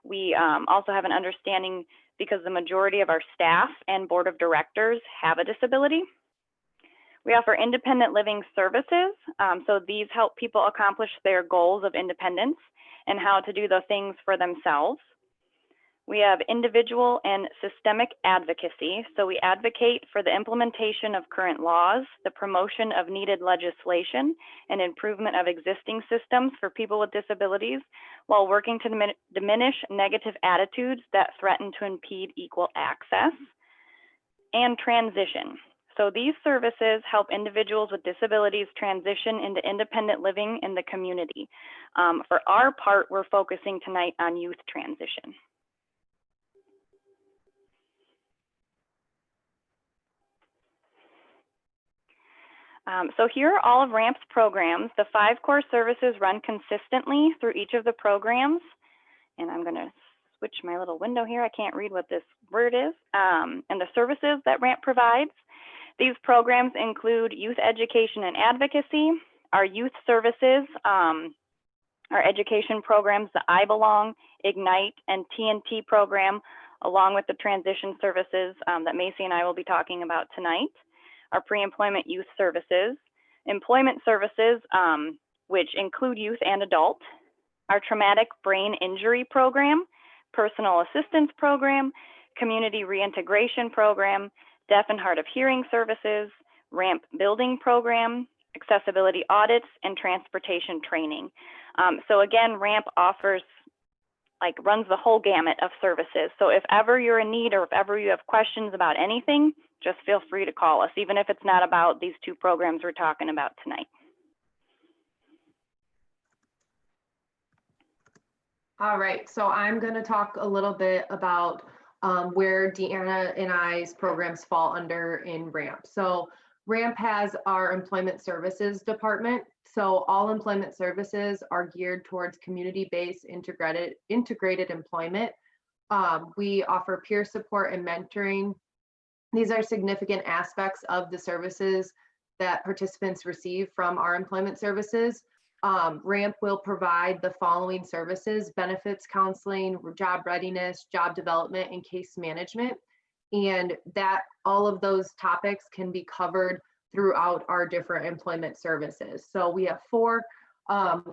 We also have an understanding because the majority of our staff and board of directors have a disability. We offer independent living services. So these help people accomplish their goals of independence and how to do the things for themselves. We have individual and systemic advocacy. So we advocate for the implementation of current laws, the promotion of needed legislation, and improvement of existing systems for people with disabilities, while working to diminish negative attitudes that threaten to impede equal access. And transition. So these services help individuals with disabilities transition into independent living in the community. For our part, we're focusing tonight on youth transition. So here are all of RAMP's programs. The 5 core services run consistently through each of the programs. And I'm going to switch my little window here. I can't read what this word is. And the services that RAMP provides. These programs include youth education and advocacy, our youth services, our education programs, the I Belong, Ignite, and TNT program, along with the transition services that Macy and I will be talking about tonight. Our pre-employment youth services, employment services, which include youth and adult, our traumatic brain injury program, personal assistance program, community reintegration program, deaf and hard of hearing services, RAMP building program, accessibility audits, and transportation training. So again, RAMP offers, runs the whole gamut of services. So if ever you're in need or if ever you have questions about anything, just feel free to call us, even if it's not about these 2 programs we're talking about tonight. All right, so I'm going to talk a little bit about where Deanna and I's programs fall under in RAMP. So RAMP has our employment services department. So all employment services are geared towards community-based integrated employment. We offer peer support and mentoring. These are significant aspects of the services that participants receive from our employment services. RAMP will provide the following services: benefits counseling, job readiness, job development, and case management. And that all of those topics can be covered throughout our different employment services. So we have 4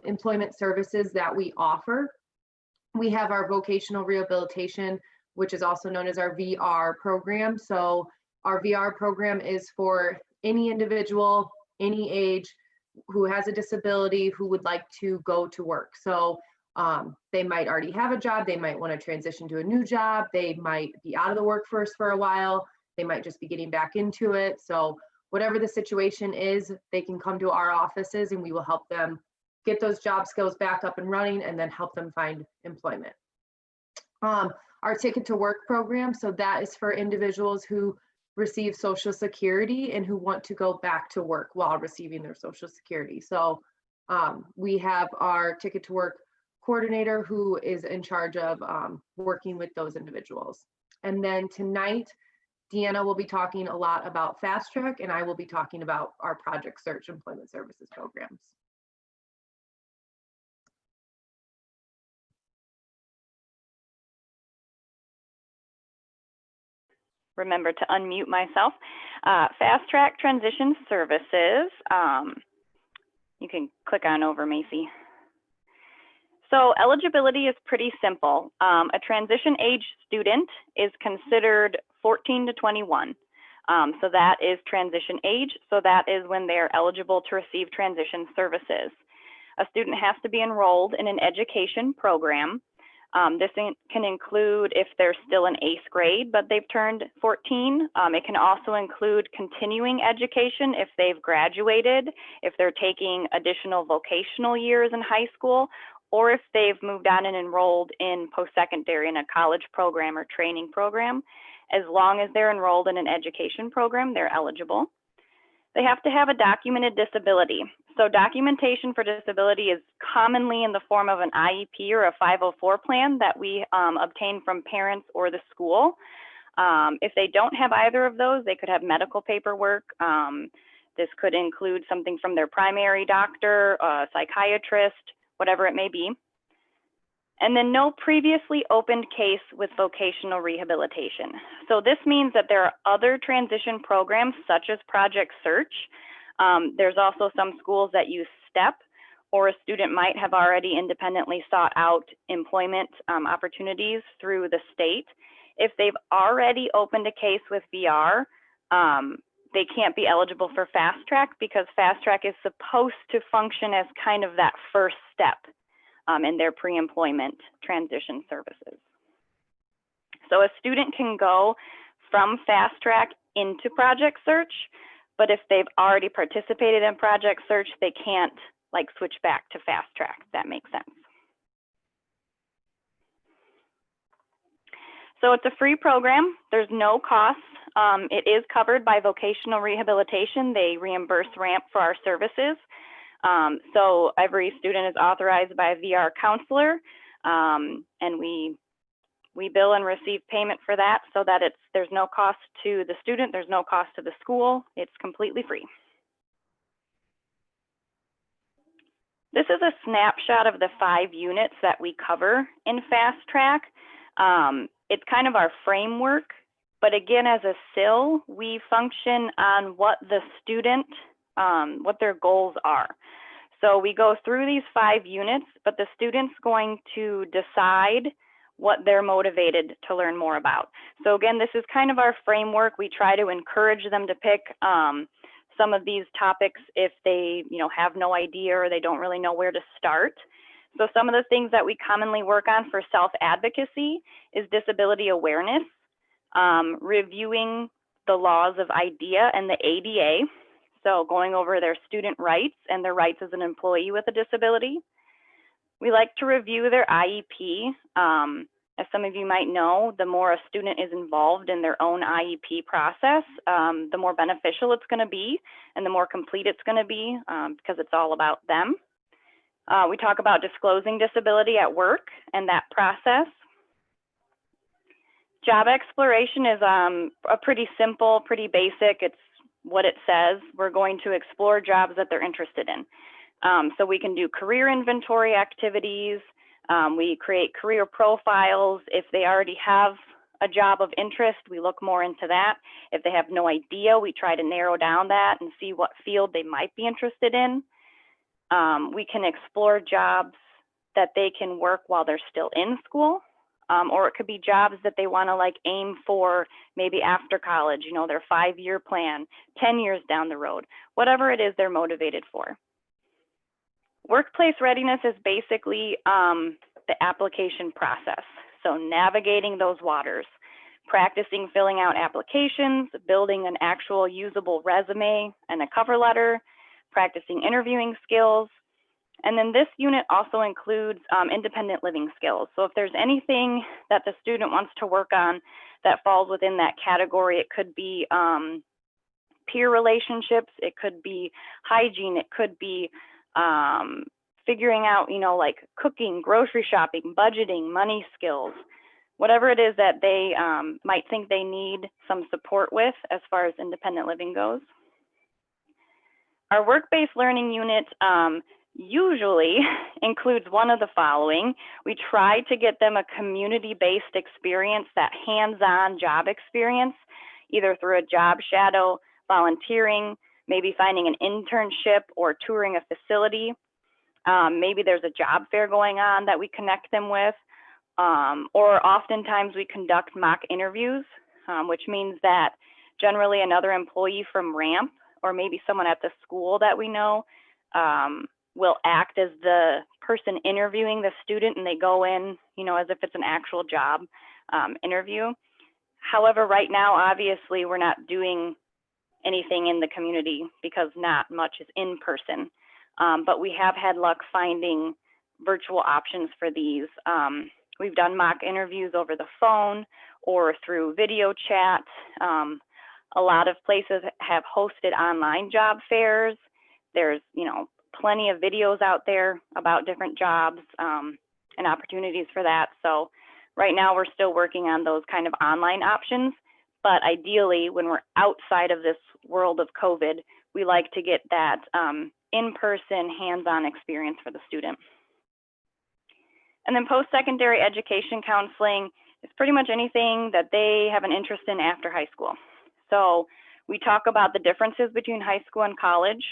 employment services that we offer. We have our vocational rehabilitation, which is also known as our VR program. So our VR program is for any individual, any age, who has a disability, who would like to go to work. So they might already have a job, they might want to transition to a new job, they might be out of the workforce for a while, they might just be getting back into it. So whatever the situation is, they can come to our offices and we will help them get those job skills back up and running and then help them find employment. Our Ticket to Work program, so that is for individuals who receive Social Security and who want to go back to work while receiving their Social Security. So we have our Ticket to Work coordinator who is in charge of working with those individuals. And then tonight, Deanna will be talking a lot about Fast Track, and I will be talking about our Project Search Employment Services programs. Remember to unmute myself. Fast Track Transition Services. You can click on over, Macy. So eligibility is pretty simple. A transition age student is considered 14 to 21. So that is transition age. So that is when they're eligible to receive transition services. A student has to be enrolled in an education program. This can include if they're still in 8th grade, but they've turned 14. It can also include continuing education if they've graduated, if they're taking additional vocational years in high school, or if they've moved on and enrolled in post-secondary in a college program or training program. As long as they're enrolled in an education program, they're eligible. They have to have a documented disability. So documentation for disability is commonly in the form of an IEP or a 504 plan that we obtain from parents or the school. If they don't have either of those, they could have medical paperwork. This could include something from their primary doctor, a psychiatrist, whatever it may be. And then no previously opened case with vocational rehabilitation. So this means that there are other transition programs such as Project Search. There's also some schools that use STEP, or a student might have already independently sought out employment opportunities through the state. If they've already opened a case with VR, they can't be eligible for Fast Track because Fast Track is supposed to function as kind of that first step in their pre-employment transition services. So a student can go from Fast Track into Project Search, but if they've already participated in Project Search, they can't like switch back to Fast Track, if that makes sense. So it's a free program, there's no cost. It is covered by vocational rehabilitation. They reimburse RAMP for our services. So every student is authorized by a VR counselor, and we bill and receive payment for that so that there's no cost to the student, there's no cost to the school, it's completely free. This is a snapshot of the 5 units that we cover in Fast Track. It's kind of our framework, but again, as a SIL, we function on what the student, what their goals are. So we go through these 5 units, but the student's going to decide what they're motivated to learn more about. So again, this is kind of our framework. We try to encourage them to pick some of these topics if they have no idea or they don't really know where to start. So some of the things that we commonly work on for self-advocacy is disability awareness, reviewing the laws of IDEA and the ADA, so going over their student rights and their rights as an employee with a disability. We like to review their IEP. As some of you might know, the more a student is involved in their own IEP process, the more beneficial it's going to be and the more complete it's going to be because it's all about them. We talk about disclosing disability at work and that process. Job exploration is a pretty simple, pretty basic. It's what it says. We're going to explore jobs that they're interested in. So we can do career inventory activities. We create career profiles. If they already have a job of interest, we look more into that. If they have no idea, we try to narrow down that and see what field they might be interested in. We can explore jobs that they can work while they're still in school, or it could be jobs that they want to like aim for maybe after college, their 5-year plan, 10 years down the road, whatever it is they're motivated for. Workplace readiness is basically the application process. So navigating those waters, practicing filling out applications, building an actual usable resume and a cover letter, practicing interviewing skills. And then this unit also includes independent living skills. So if there's anything that the student wants to work on that falls within that category, it could be peer relationships, it could be hygiene, it could be figuring out, like cooking, grocery shopping, budgeting, money skills, whatever it is that they might think they need some support with as far as independent living goes. Our work-based learning unit usually includes one of the following. We try to get them a community-based experience, that hands-on job experience, either through a job shadow, volunteering, maybe finding an internship or touring a facility. Maybe there's a job fair going on that we connect them with, or oftentimes we conduct mock interviews, which means that generally another employee from RAMP or maybe someone at the school that we know will act as the person interviewing the student, and they go in, as if it's an actual job interview. However, right now, obviously, we're not doing anything in the community because not much is in person. But we have had luck finding virtual options for these. We've done mock interviews over the phone or through video chat. A lot of places have hosted online job fairs. There's, plenty of videos out there about different jobs and opportunities for that. So right now we're still working on those kind of online options, but ideally when we're outside of this world of COVID, we like to get that in-person, hands-on experience for the student. And then post-secondary education counseling is pretty much anything that they have an interest in after high school. So we talk about the differences between high school and college,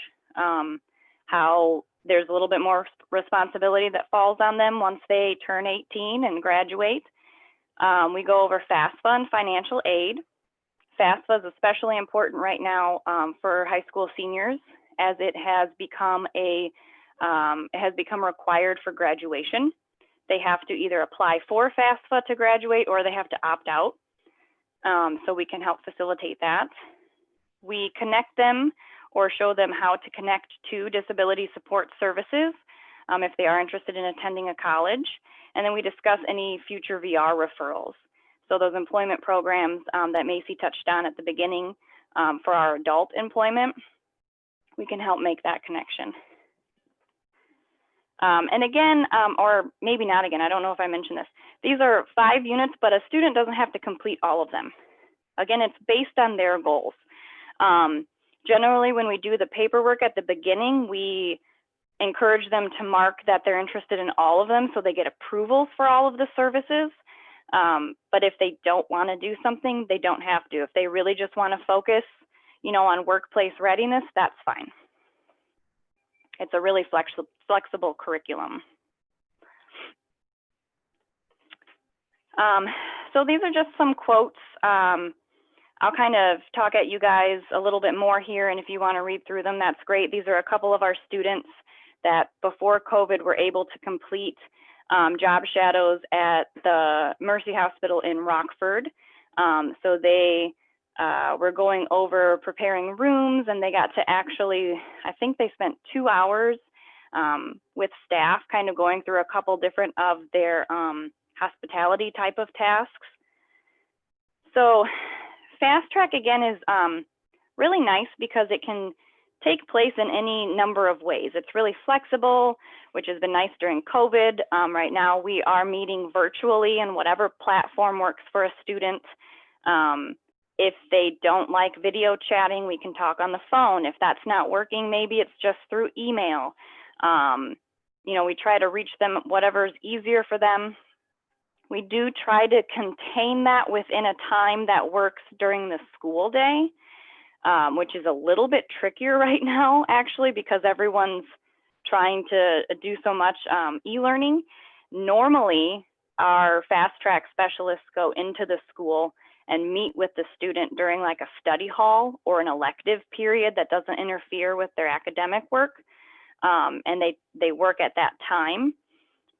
how there's a little bit more responsibility that falls on them once they turn 18 and graduate. We go over FAFSA and financial aid. FAFSA is especially important right now for high school seniors, as it has become required for graduation. They have to either apply for FAFSA to graduate or they have to opt out. So we can help facilitate that. We connect them or show them how to connect to disability support services if they are interested in attending a college. And then we discuss any future VR referrals. So those employment programs that Macy touched on at the beginning for our adult employment, we can help make that connection. And again, or maybe not again, I don't know if I mentioned this. These are 5 units, but a student doesn't have to complete all of them. Again, it's based on their goals. Generally, when we do the paperwork at the beginning, we encourage them to mark that they're interested in all of them so they get approvals for all of the services. But if they don't want to do something, they don't have to. If they really just want to focus, on workplace readiness, that's fine. It's a really flexible curriculum. So these are just some quotes. I'll kind of talk at you guys a little bit more here, and if you want to read through them, that's great. These are a couple of our students that before COVID were able to complete job shadows at the Mercy Hospital in Rockford. So they were going over preparing rooms, and they got to actually, I think they spent 2 hours with staff kind of going through a couple different of their hospitality type of tasks. So Fast Track, again, is really nice because it can take place in any number of ways. It's really flexible, which has been nice during COVID. Right now, we are meeting virtually in whatever platform works for a student. If they don't like video chatting, we can talk on the phone. If that's not working, maybe it's just through email. We try to reach them whatever's easier for them. We do try to contain that within a time that works during the school day, which is a little bit trickier right now, actually, because everyone's trying to do so much e-learning. Normally, our Fast Track specialists go into the school and meet with the student during like a study hall or an elective period that doesn't interfere with their academic work. And they work at that time.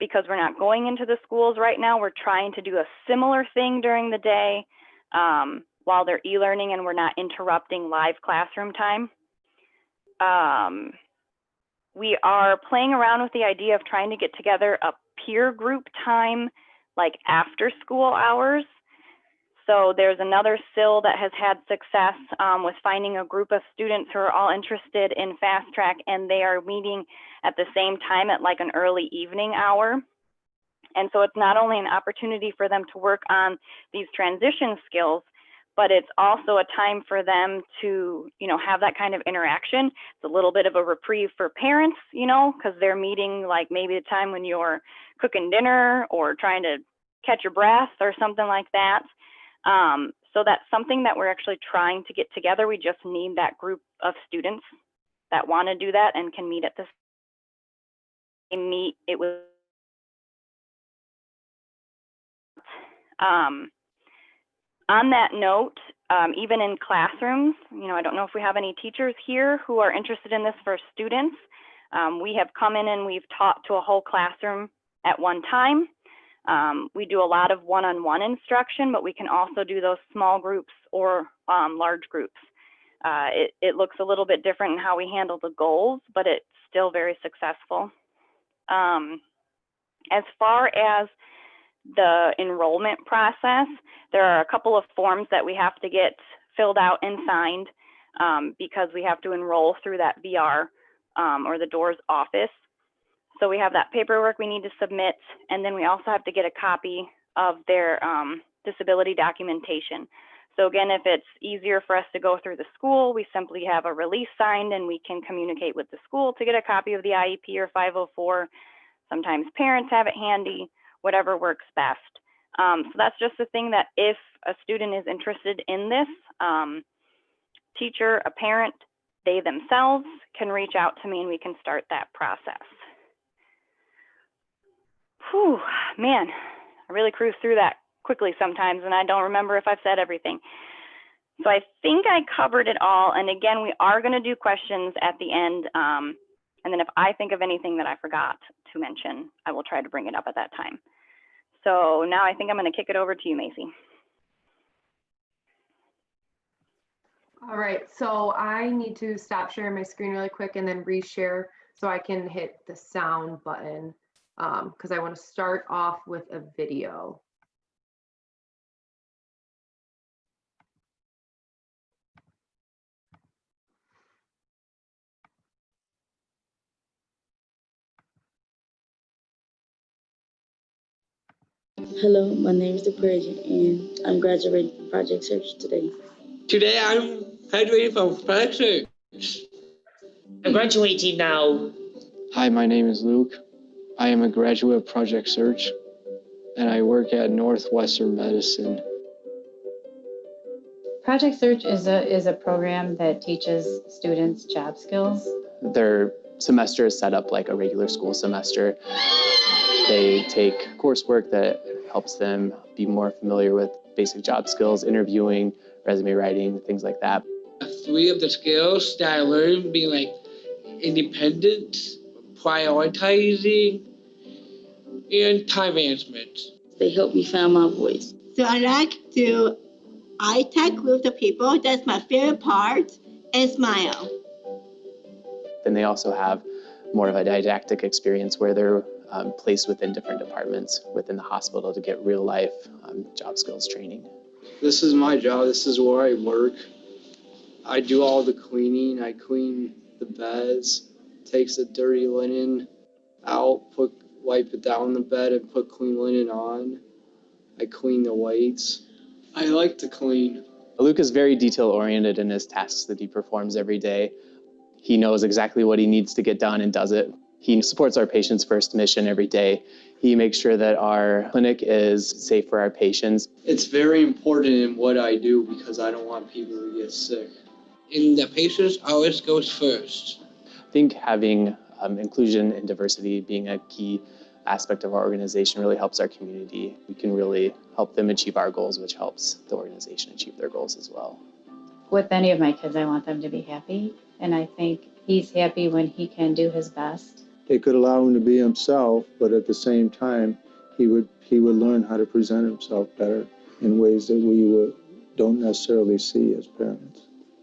Because we're not going into the schools right now, we're trying to do a similar thing during the day while they're e-learning and we're not interrupting live classroom time. We are playing around with the idea of trying to get together a peer group time like after school hours. So there's another SIL that has had success with finding a group of students who are all interested in Fast Track, and they are meeting at the same time at like an early evening hour. And so it's not only an opportunity for them to work on these transition skills, but it's also a time for them to, have that kind of interaction. It's a little bit of a reprieve for parents, because they're meeting like maybe a time when you're cooking dinner or trying to catch your breath or something like that. So that's something that we're actually trying to get together. We just need that group of students that want to do that and can meet at this. It was on that note, even in classrooms, I don't know if we have any teachers here who are interested in this for students. We have come in and we've taught to a whole classroom at one time. We do a lot of one-on-one instruction, but we can also do those small groups or large groups. It looks a little bit different in how we handle the goals, but it's still very successful. As far as the enrollment process, there are a couple of forms that we have to get filled out and signed because we have to enroll through that VR or the DOORS office. So we have that paperwork we need to submit, and then we also have to get a copy of their disability documentation. So again, if it's easier for us to go through the school, we simply have a release signed and we can communicate with the school to get a copy of the IEP or 504. Sometimes parents have it handy, whatever works best. So that's just the thing, that if a student is interested in this, teacher, a parent, they themselves can reach out to me and we can start that process. Whew, man, I really cruise through that quickly sometimes and I don't remember if I've said everything. So I think I covered it all. And again, we are going to do questions at the end. And then if I think of anything that I forgot to mention, I will try to bring it up at that time. So now I think I'm going to kick it over to you, Macy. All right, so I need to stop sharing my screen really quick and then reshare so I can hit the sound button because I want to start off with a video. Hello, my name is DePreja, and I'm graduating from Project Search today. Today I'm graduating from Project Search. I'm graduating now. Hi, my name is Luke. I am a graduate of Project Search, and I work at Northwestern Medicine. Project Search is a program that teaches students job skills. Their semester is set up like a regular school semester. They take coursework that helps them be more familiar with basic job skills, interviewing, resume writing, things like that. 3 of the skills that I learned being like independent, prioritizing, and time management. They helped me find my voice. So I like to eye contact with the people. That's my favorite part, and smile. Then they also have more of a didactic experience where they're placed within different departments within the hospital to get real life job skills training. This is my job. This is where I work. I do all the cleaning. I clean the beds, takes the dirty linen out, wipe it down the bed and put clean linen on. I clean the weights. I like to clean. Luke is very detail-oriented in his tasks that he performs every day. He knows exactly what he needs to get done and does it. He supports our patients' first mission every day. He makes sure that our clinic is safe for our patients. It's very important in what I do because I don't want people to get sick. And the patients always goes first. I think having inclusion and diversity being a key aspect of our organization really helps our community. We can really help them achieve our goals, which helps the organization achieve their goals as well. With any of my kids, I want them to be happy. And I think he's happy when he can do his best. It could allow him to be himself, but at the same time, he would learn how to present himself better in ways that we don't necessarily see as parents.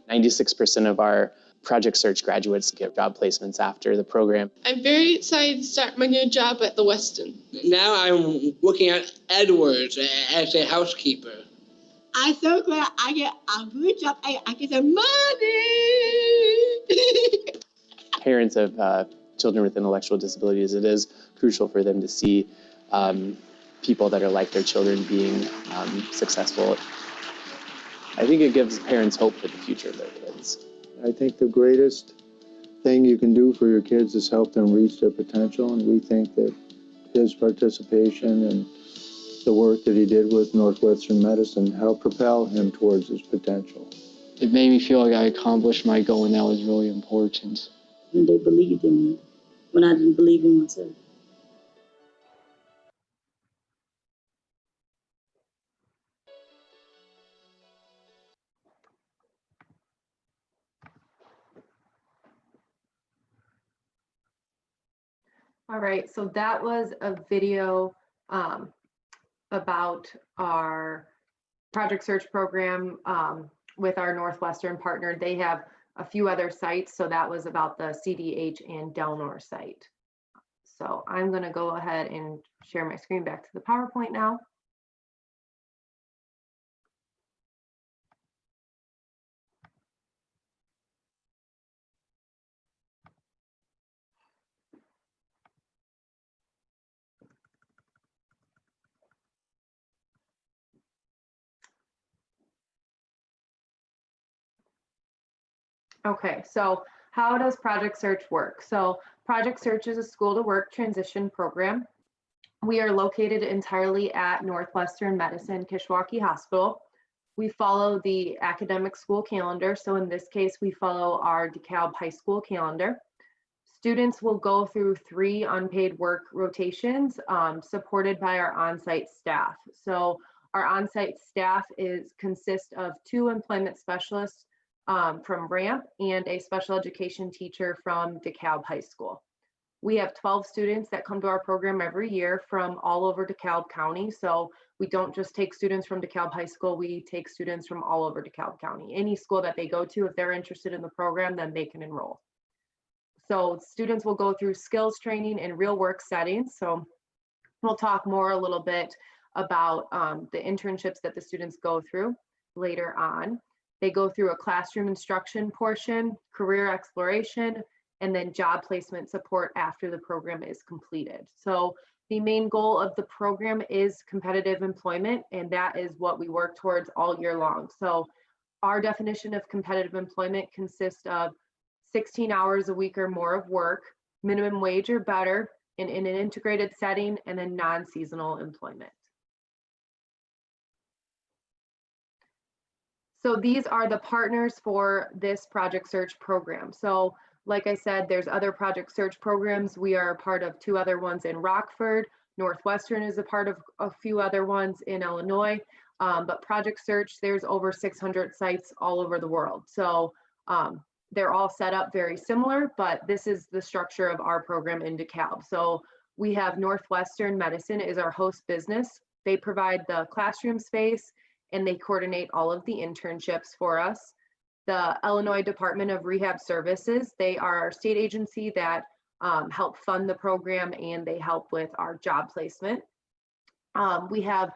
96% of our Project Search graduates get job placements after the program. I'm very excited to start my new job at the Weston. Now I'm working at Edwards as a housekeeper. I'm so glad I get a good job and I get some money. Parents of children with intellectual disabilities, it is crucial for them to see people that are like their children being successful. I think it gives parents hope for the future of their kids. I think the greatest thing you can do for your kids is help them reach their potential, and we think that his participation and the work that he did with Northwestern Medicine helped propel him towards his potential. It made me feel like I accomplished my goal, and that was really important. And they believed in me when I didn't believe in myself. All right, so that was a video about our Project Search program with our Northwestern partner. They have a few other sites, so that was about the CDH and Delnor site. So I'm going to go ahead and share my screen back to the PowerPoint now. Okay, so how does Project Search work? So Project Search is a school to work transition program. We are located entirely at Northwestern Medicine Kishwaukee Hospital. We follow the academic school calendar. So in this case, we follow our DeKalb High School calendar. Students will go through 3 unpaid work rotations supported by our on-site staff. So our on-site staff consists of 2 employment specialists from RAMP and a special education teacher from DeKalb High School. We have 12 students that come to our program every year from all over DeKalb County. So we don't just take students from DeKalb High School, we take students from all over DeKalb County. Any school that they go to, if they're interested in the program, then they can enroll. So students will go through skills training in real work settings. So we'll talk more a little bit about the internships that the students go through later on. They go through a classroom instruction portion, career exploration, and then job placement support after the program is completed. So the main goal of the program is competitive employment, and that is what we work towards all year long. So our definition of competitive employment consists of 16 hours a week or more of work, minimum wage or better, in an integrated setting, and then non-seasonal employment. So these are the partners for this Project Search program. So like I said, there's other Project Search programs. We are a part of 2 other ones in Rockford. Northwestern is a part of a few other ones in Illinois. But Project Search, there's over 600 sites all over the world. So they're all set up very similar, but this is the structure of our program in DeKalb. So we have Northwestern Medicine is our host business. They provide the classroom space and they coordinate all of the internships for us. The Illinois Department of Rehab Services, they are our state agency that help fund the program and they help with our job placement. We have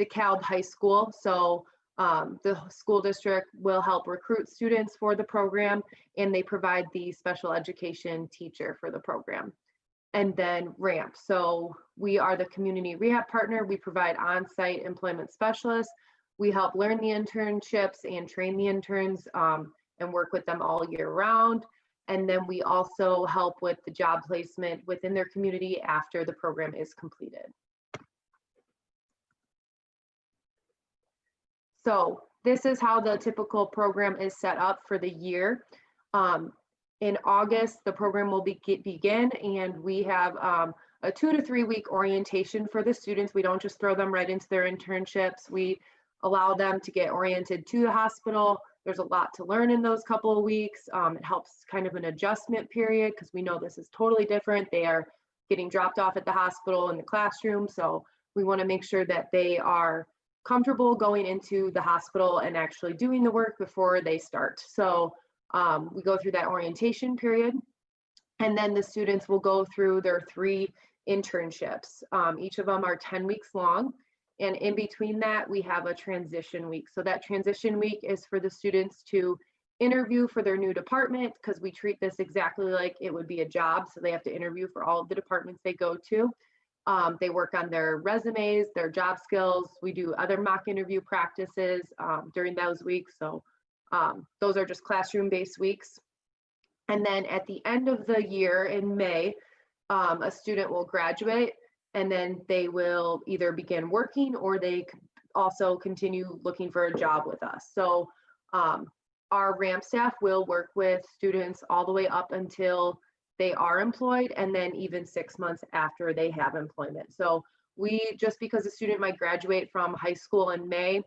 DeKalb High School. So the school district will help recruit students for the program and they provide the special education teacher for the program. And then RAMP. So we are the community rehab partner. We provide on-site employment specialists. We help learn the internships and train the interns and work with them all year round. And then we also help with the job placement within their community after the program is completed. So this is how the typical program is set up for the year. In August, the program will begin and we have a 2 to 3 week orientation for the students. We don't just throw them right into their internships. We allow them to get oriented to the hospital. There's a lot to learn in those couple of weeks. It helps kind of an adjustment period because we know this is totally different. They are getting dropped off at the hospital in the classroom. So we want to make sure that they are comfortable going into the hospital and actually doing the work before they start. So we go through that orientation period and then the students will go through their 3 internships. Each of them are 10 weeks long. And in between that, we have a transition week. So that transition week is for the students to interview for their new department because we treat this exactly like it would be a job. So they have to interview for all of the departments they go to. They work on their resumes, their job skills. We do other mock interview practices during those weeks. So those are just classroom-based weeks. And then at the end of the year in May, a student will graduate and then they will either begin working or they also continue looking for a job with us. So our RAMP staff will work with students all the way up until they are employed and then even 6 months after they have employment. So just because a student might graduate from high school in May,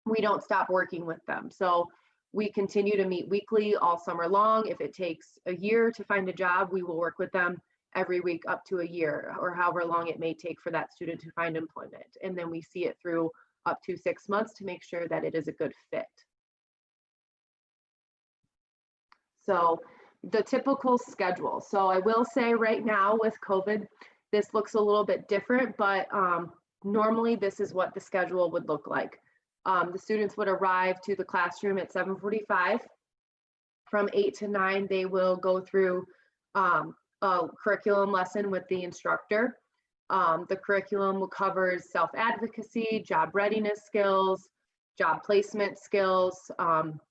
we don't stop working with them. So we continue to meet weekly all summer long. If it takes a year to find a job, we will work with them every week up to a year or however long it may take for that student to find employment. And then we see it through up to 6 months to make sure that it is a good fit. So the typical schedule. So I will say right now with COVID, this looks a little bit different, but normally this is what the schedule would look like. The students would arrive to the classroom at 7:45. From 8 to 9, they will go through a curriculum lesson with the instructor. The curriculum will cover self-advocacy, job readiness skills, job placement skills,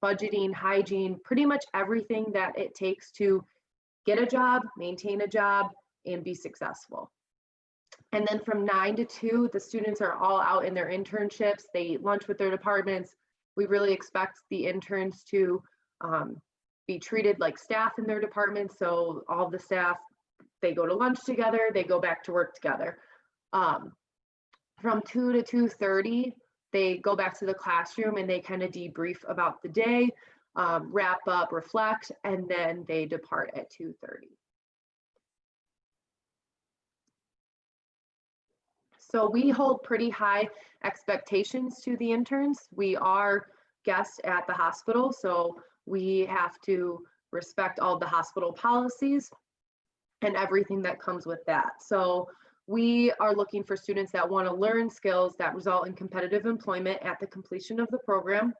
budgeting, hygiene, pretty much everything that it takes to get a job, maintain a job, and be successful. And then from 9 to 2, the students are all out in their internships. They eat lunch with their departments. We really expect the interns to be treated like staff in their departments. So all the staff, they go to lunch together, they go back to work together. From 2 to 2:30, they go back to the classroom and they kind of debrief about the day, wrap up, reflect, and then they depart at 2:30. So we hold pretty high expectations to the interns. We are guests at the hospital, so we have to respect all the hospital policies and everything that comes with that. So we are looking for students that want to learn skills that result in competitive employment at the completion of the program,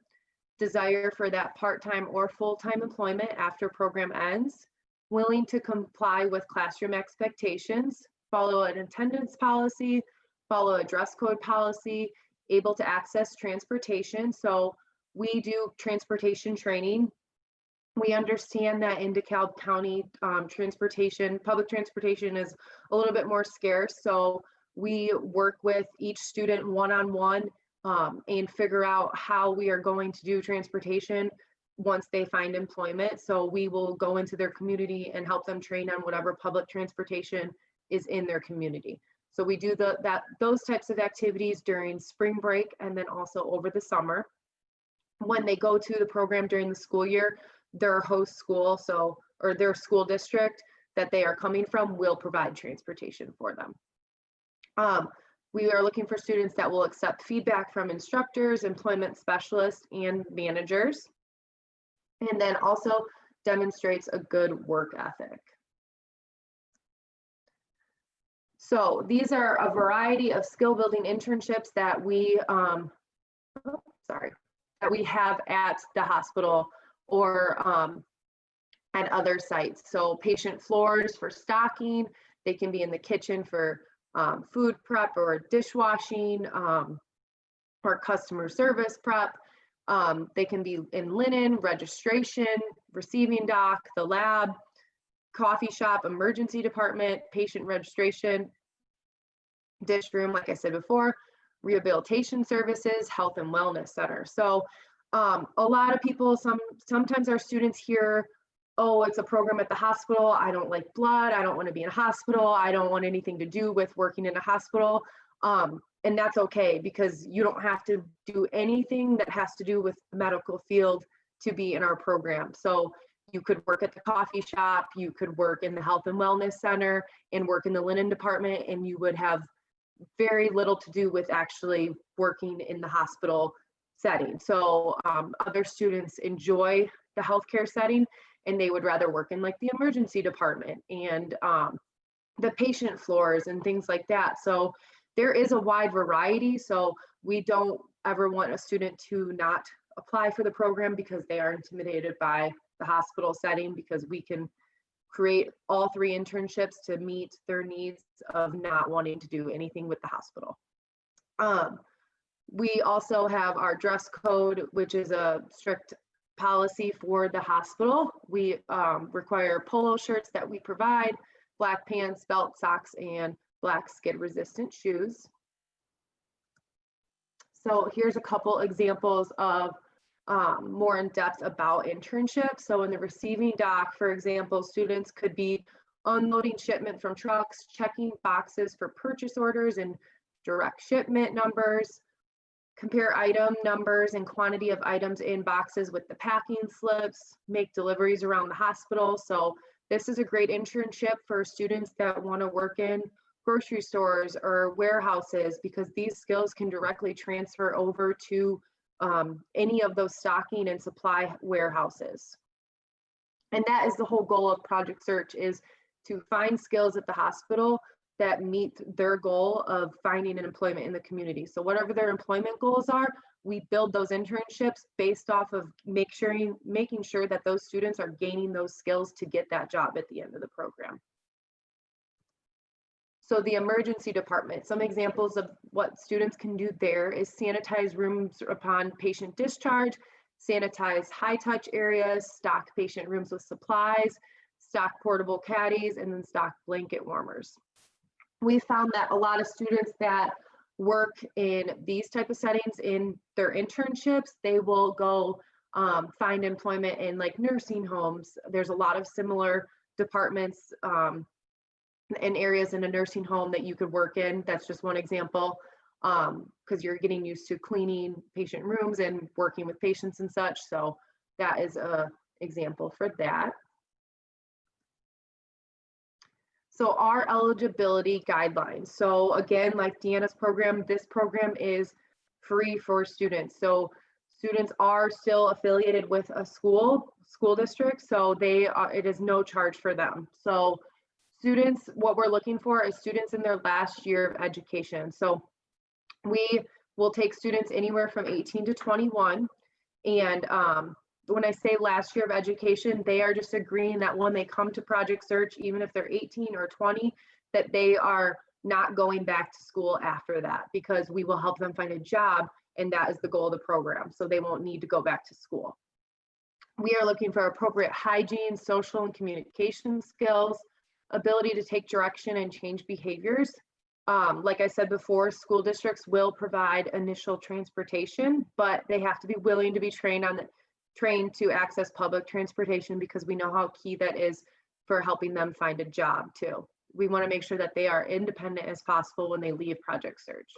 desire for that part-time or full-time employment after program ends, willing to comply with classroom expectations, follow an attendance policy, follow a dress code policy, able to access transportation. So we do transportation training. We understand that in DeKalb County, public transportation is a little bit more scarce. So we work with each student one-on-one and figure out how we are going to do transportation once they find employment. So we will go into their community and help them train on whatever public transportation is in their community. So we do those types of activities during spring break and then also over the summer. When they go to the program during the school year, their host school, or their school district that they are coming from will provide transportation for them. We are looking for students that will accept feedback from instructors, employment specialists, and managers, and then also demonstrates a good work ethic. So these are a variety of skill building internships that we have at the hospital or at other sites. So patient floors for stocking, they can be in the kitchen for food prep or dishwashing or customer service prep. They can be in linen, registration, receiving dock, the lab, coffee shop, emergency department, patient registration, dish room, like I said before, rehabilitation services, health and wellness center. So a lot of people, sometimes our students hear, oh, it's a program at the hospital. I don't like blood. I don't want to be in a hospital. I don't want anything to do with working in a hospital. And that's okay, because you don't have to do anything that has to do with the medical field to be in our program. So you could work at the coffee shop, you could work in the health and wellness center and work in the linen department, and you would have very little to do with actually working in the hospital setting. So other students enjoy the healthcare setting and they would rather work in like the emergency department and the patient floors and things like that. So there is a wide variety. So we don't ever want a student to not apply for the program because they are intimidated by the hospital setting, because we can create all three internships to meet their needs of not wanting to do anything with the hospital. We also have our dress code, which is a strict policy for the hospital. We require polo shirts that we provide, black pants, belt, socks, and black skid resistant shoes. So here's a couple examples of more in depth about internships. So in the receiving dock, for example, students could be unloading shipment from trucks, checking boxes for purchase orders and direct shipment numbers, compare item numbers and quantity of items in boxes with the packing slips, make deliveries around the hospital. So this is a great internship for students that want to work in grocery stores or warehouses, because these skills can directly transfer over to any of those stocking and supply warehouses. And that is the whole goal of Project Search, is to find skills at the hospital that meet their goal of finding an employment in the community. So whatever their employment goals are, we build those internships based off of making sure that those students are gaining those skills to get that job at the end of the program. So the emergency department, some examples of what students can do there is sanitize rooms upon patient discharge, sanitize high touch areas, stock patient rooms with supplies, stock portable caddies, and then stock blanket warmers. we found that a lot of students that work in these type of settings in their internships, they will go find employment in like nursing homes. There's a lot of similar departments and areas in a nursing home that you could work in. That's just one example, because you're getting used to cleaning patient rooms and working with patients and such. So that is a example for that. So our eligibility guidelines. So again, like Deanna's program, this program is free for students. So students are still affiliated with a school district, so it is no charge for them. So students, what we're looking for is students in their last year of education. So we will take students anywhere from 18 to 21. And when I say last year of education, they are just agreeing that when they come to Project Search, even if they're 18 or 20, that they are not going back to school after that, because we will help them find a job, and that is the goal of the program. So they won't need to go back to school. We are looking for appropriate hygiene, social and communication skills, ability to take direction and change behaviors. Like I said before, school districts will provide initial transportation, but they have to be willing to be trained to access public transportation, because we know how key that is for helping them find a job too. We want to make sure that they are independent as possible when they leave Project Search.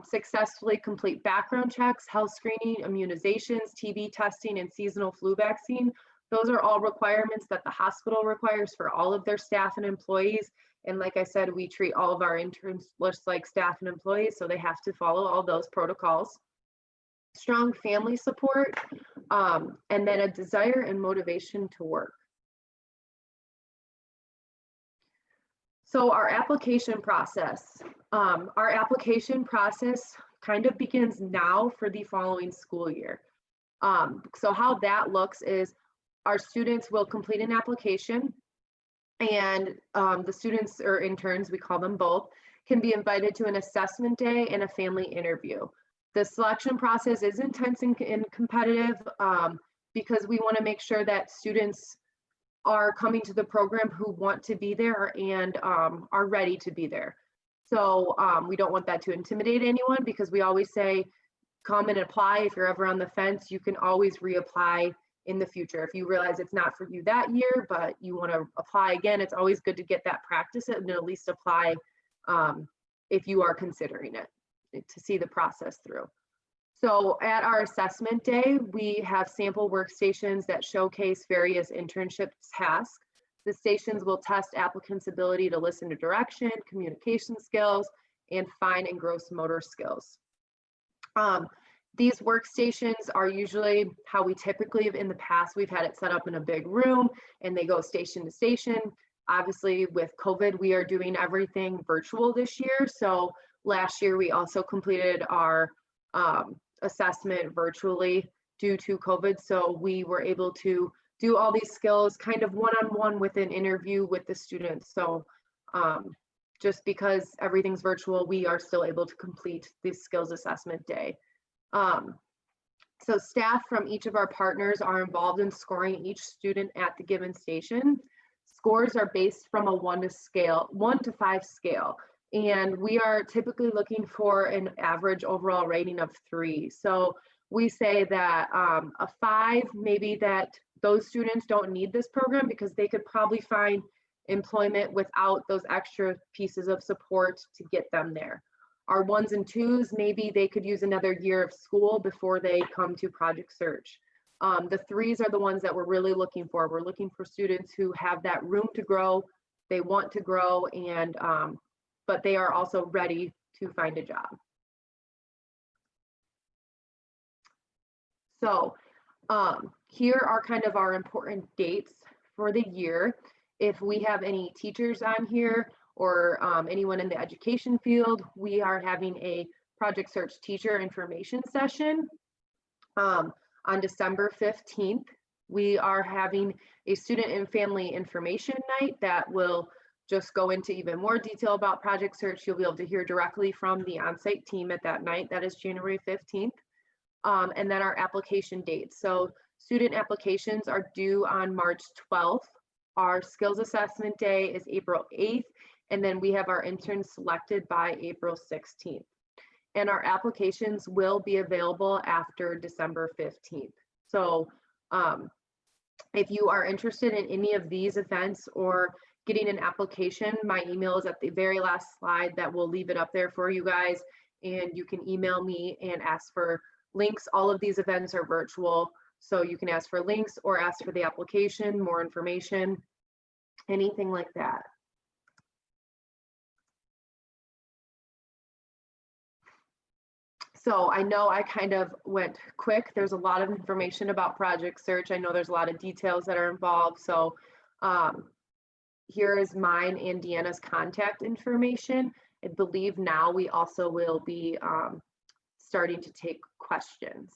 Successfully complete background checks, health screening, immunizations, TB testing, and seasonal flu vaccine. Those are all requirements that the hospital requires for all of their staff and employees. And like I said, we treat all of our interns just like staff and employees, so they have to follow all those protocols. Strong family support, and then a desire and motivation to work. So our application process. Our application process kind of begins now for the following school year. So how that looks is our students will complete an application, and the students or interns, we call them both, can be invited to an assessment day and a family interview. The selection process is intense and competitive because we want to make sure that students are coming to the program who want to be there and are ready to be there. So we don't want that to intimidate anyone, because we always say, come and apply. If you're ever on the fence, you can always reapply in the future. If you realize it's not for you that year, but you want to apply again, it's always good to get that practice and at least apply if you are considering it, to see the process through. So at our assessment day, we have sample workstations that showcase various internship tasks. The stations will test applicants' ability to listen to direction, communication skills, and fine and gross motor skills. These workstations are usually how we typically, in the past, we've had it set up in a big room and they go station to station. Obviously with COVID, we are doing everything virtual this year. So last year we also completed our assessment virtually due to COVID. So we were able to do all these skills kind of one-on-one with an interview with the students. So just because everything's virtual, we are still able to complete this skills assessment day. So staff from each of our partners are involved in scoring each student at the given station. Scores are based from a 1 to 5 scale. And we are typically looking for an average overall rating of 3. So we say that a 5, maybe that those students don't need this program because they could probably find employment without those extra pieces of support to get them there. Our 1s and 2s, maybe they could use another year of school before they come to Project Search. The 3s are the ones that we're really looking for. We're looking for students who have that room to grow, they want to grow, and but they are also ready to find a job. So here are kind of our important dates for the year. If we have any teachers on here or anyone in the education field, we are having a Project Search teacher information session on December 15th. We are having a student and family information night that will just go into even more detail about Project Search. You'll be able to hear directly from the on-site team at that night. That is January 15th. And then our application dates. So student applications are due on March 12th. Our skills assessment day is April 8th. And then we have our interns selected by April 16th. And our applications will be available after December 15th. So if you are interested in any of these events or getting an application, my email is at the very last slide. That will leave it up there for you guys. And you can email me and ask for links. All of these events are virtual, so you can ask for links or ask for the application, more information, anything like that. So I know I kind of went quick. There's a lot of information about Project Search. I know there's a lot of details that are involved. So here is mine and Deanna's contact information. I believe now we also will be starting to take questions.